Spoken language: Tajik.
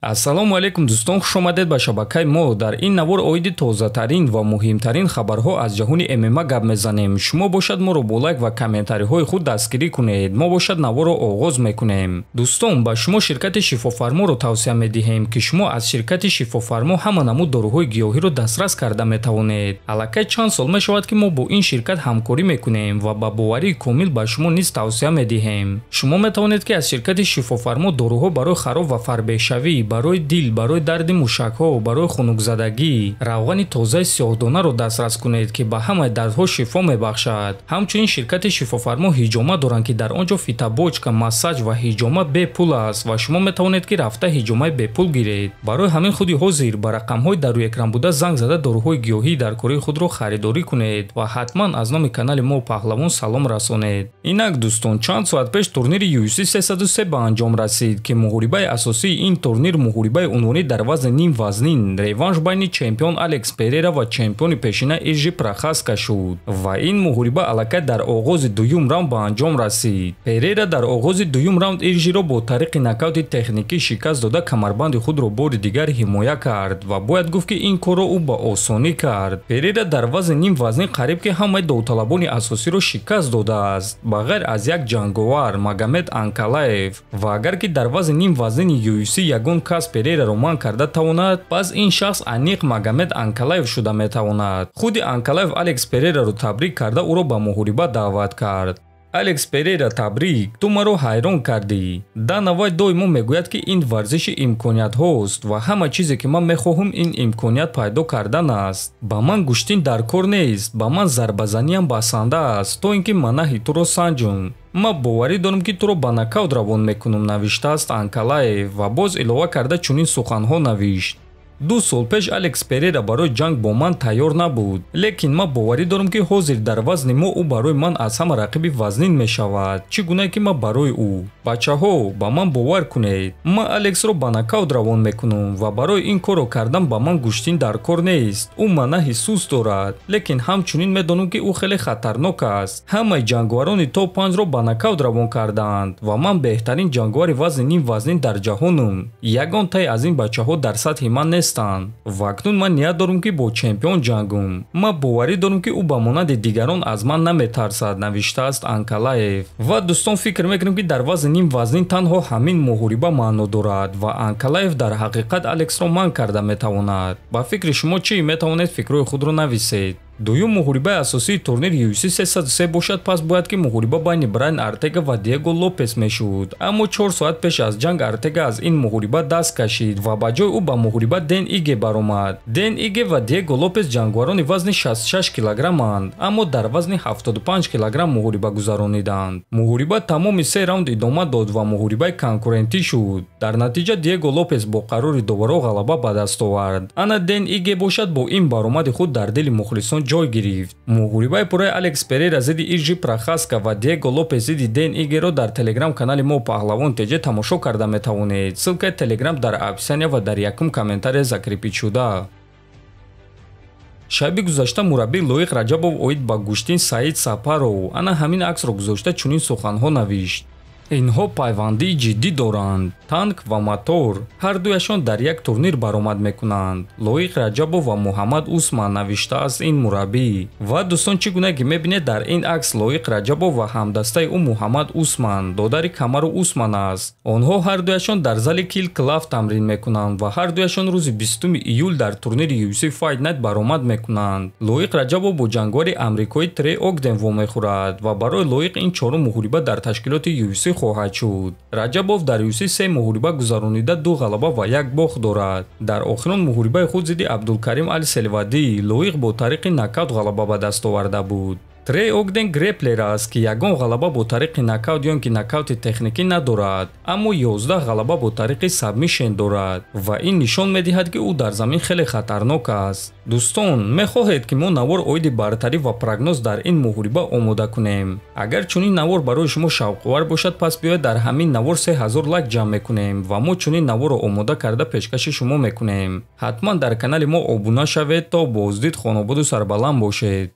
Ассалому алайкум дӯстон, хушомадед ба шабакаи мо. Дар ин навор оиди тозатарин ва муҳимтарин хабарҳо аз ҷаҳони ММА гап мезанем. Шумо бошад моро бо лайк ва комментариҳои худ дастгирӣ кунед. Мо бошад наворро оғоз мекунем. Дӯстон, ба шумо ширкати Шифофарморо тавсия медиҳем, ки шумо аз ширкати Шифофармо ҳама намуд дороҳои гиёҳиро дастрас карда метавонед. Аллакай чанд сол мешавад, ки мо бо ин ширкат ҳамкорӣ мекунем ва ба боварии комил ба шумо низ тавсия медиҳем. Шумо метавонед, ки аз ширкати Шифофармо дороҳо барои хароб ва фарбешавӣ, барои дил, барои дарди мушакҳо, барои хунукзадагӣ, равғани тозаи сиёҳдонаро дастрас кунед, ки ба ҳамаи дардҳо шифо мебахшад. Ҳамчунин ширкати Шифофармо ҳиҷома доранд, ки дар он ҷо фитобочка, массаҷ ва ҳиҷома бепул аст ва шумо метавонед, ки рафта ҳиҷомаи бепул гиред. Барои ҳамин худи ҳозир ба рақамҳои дар рӯи экран буда занг зада дороҳои гиёҳии дар кории худро харидорӣ кунед ва ҳатман аз номи канали мо Паҳлавон салом расонед. Инак дӯстон, чанд соат пеш турнири UFC 303 ба анҷом расид, ки муҳорибаи асосии ин турнир муҳорибаи унвонӣ дар вазни ним вазнин, реванш байни чемпион Алекс Перейра ва чемпиони пешина Иржи Прохаска шуд ва ин муҳориба аллакай дар оғози дуюм раунд ба анҷом расид. Перейра дар оғози дуюм раунд Иржиро бо тариқи нокаути техникӣ шикаст дода камарбанди худро бори дигар ҳимоя кард ва бояд гуфт, ки ин корро ӯ ба осонӣ кард. Перейра дар вазни ним вазнин қариб ки ҳамаи довталабони асосиро шикаст додааст, ба ғайр аз як ҷанговар Магомед Анкалаев, ва агар ки дар вазни ним вазнини UFC ягон кас Перейраро манъ карда тавонад, пас ин шахс аниқ Магомед Анкалаев шуда метавонад. худи Анкалаев Алекс Перейраро табрик карда ӯро ба муҳориба даъват кард. Алекс Перейра, табрик, ту маро ҳайрон кардӣ. Дана Вайт доимо мегӯяд, ки ин варзиши имкониятҳост ва ҳама чизе ки ман мехоҳам ин имконият пайдо кардан аст. Ба ман гӯштин дар кор нест, ба ман зарбазаниям басанда аст, то ин ки манаҳи туро санҷум. Ман боварӣ дорам, ки туро ба нокаут равон мекунам, навиштааст Анкалаев ва боз илова карда чунин суханҳо навишт. 2 сол пеш Алекс Перейра барои ҷанг бо ман тайёр набуд, лекин ман боварӣ дорам, ки ҳозир дар вазни мо ӯ барои ман аз ҳама рақиби вазнин мешавад, чӣ гуна ки ман барои ӯ. Бачаҳо, ба ман бовар кунед, ман Алексро ба нокаут равон мекунам ва барои ин корро кардан ба ман гӯштин дар кор нест. ӯ манаҳи суст дорад, лекин ҳамчунин медонам, ки ӯ хеле хатарнок аст. ҳамаи ҷангварони топ 5-ро ба нокаут равон кардаанд ва ман беҳтарин ҷангвари вазни ним вазнин дар ҷаҳонам. Ягон тай аз ин бачаҳо дар сатҳи ман нест. Ва акнун ман ният дорам, ки бо чемпион ҷангум. Ман боварӣ дорам, ки ӯ ба монанди дигарон аз ман наметарсад, навиштааст Анкалаев. Ва дӯстон, фикр мекунам, ки дар вазни ним вазнин танҳо ҳамин муҳориба маъно дорад ва Анкалаев дар ҳақиқат Алексро манъ карда метавонад. Ба фикри шумо чӣ? Метавонед фикрҳои худро нависед. дуюм муҳорибаи асосии турнир UFC 303 бошад, пас бояд, ки муҳориба байни Брайан Артега ва Диего Лопес мешуд. Аммо 4 соат пеш аз ҷанг Артега аз ин муҳориба даст кашид ва ба ҷои ӯ ба муҳориба Дэн Иге баромад. Дэн Иге ва Диего Лопес ҷангварони вазни 66 килограмманд, аммо дар вазни 75 килограмм муҳориба гузарониданд. Муҳориба тамоми 3 раунд идома дод ва муҳорибаи конкурентӣ шуд. Дар натиҷа Диего Лопес бо қарори дубора ғалаба ба даст овард. Ана Дэн Иге бошад бо ин баромади худ дар дили мухлисон ҷой гирифт. Муҳорибаи пурраи Алекс Перейра зидди Иржи Прохаска ва Диего Лопес зидди Дэн Игеро дар телеграм канали мо Паҳлавон ТЖ тамошо карда метавонед. Ссилкаи телеграм дар описания ва дар якум комментария закрепидшуда. шаби гузашта мураббии Лоиқ Раҷабов оид ба гӯштин Саид Сапаров ана ҳамин аксро гузошта чунин суханҳо навишт. инҳо пайвандии ҷиддӣ доранд. Танк ва мотор ҳардуяшон дар як турнир баромад мекунанд. Лоиқ Раҷабов ва Муҳаммад Усман, навиштааст ин мураббӣ. Ва дӯстон, чӣ гуна ки мебинед дар ин акс Лоиқ Раҷабов ва ҳамдастаи ӯ Муҳаммад Усман, додари Камару Усман аст. онҳо ҳардуяшон дар зали Kill Club тамрин мекунанд ва ҳардуяшон рӯзи 20 июл дар турнири UFC Fight Night баромад мекунанд. Лоиқ Раҷабов бо ҷангвари амрикои Трей Огден вомехӯрад ва барои Лоиқ ин чорум муҳориба дар ташкилоти UFC хоҳад шуд. Раҷабов дар UFC 3 муҳориба гузаронида 2 ғалаба ва 1 бохт дорад. Дар охирон муҳорибаи худ зидди Абдулкарим Аль-Селвадӣ Лоиқ бо тариқи нокаут ғалаба ба даст оварда буд. Трей Огден греплер аст, ки ягон ғалаба бо тариқи нокаут ё ки нокаути техникӣ надорад, аммо 11 ғалаба бо тариқи сабмишен дорад ва ин нишон медиҳад, ки ӯ дар замин хеле хатарнок аст. дӯстон, мехоҳед, ки мо навор оиди бартарӣ ва прогноз дар ин муҳориба омода кунем? Агар чунин навор барои шумо шавқовар бошад, пас биёед дар ҳамин навор 3000 лайк ҷамъ мекунем ва мо чунин наворро омода карда пешкаши шумо мекунем. ҳатман дар канали мо обуна шавед, то боздид хонободу сарбаланд бошед.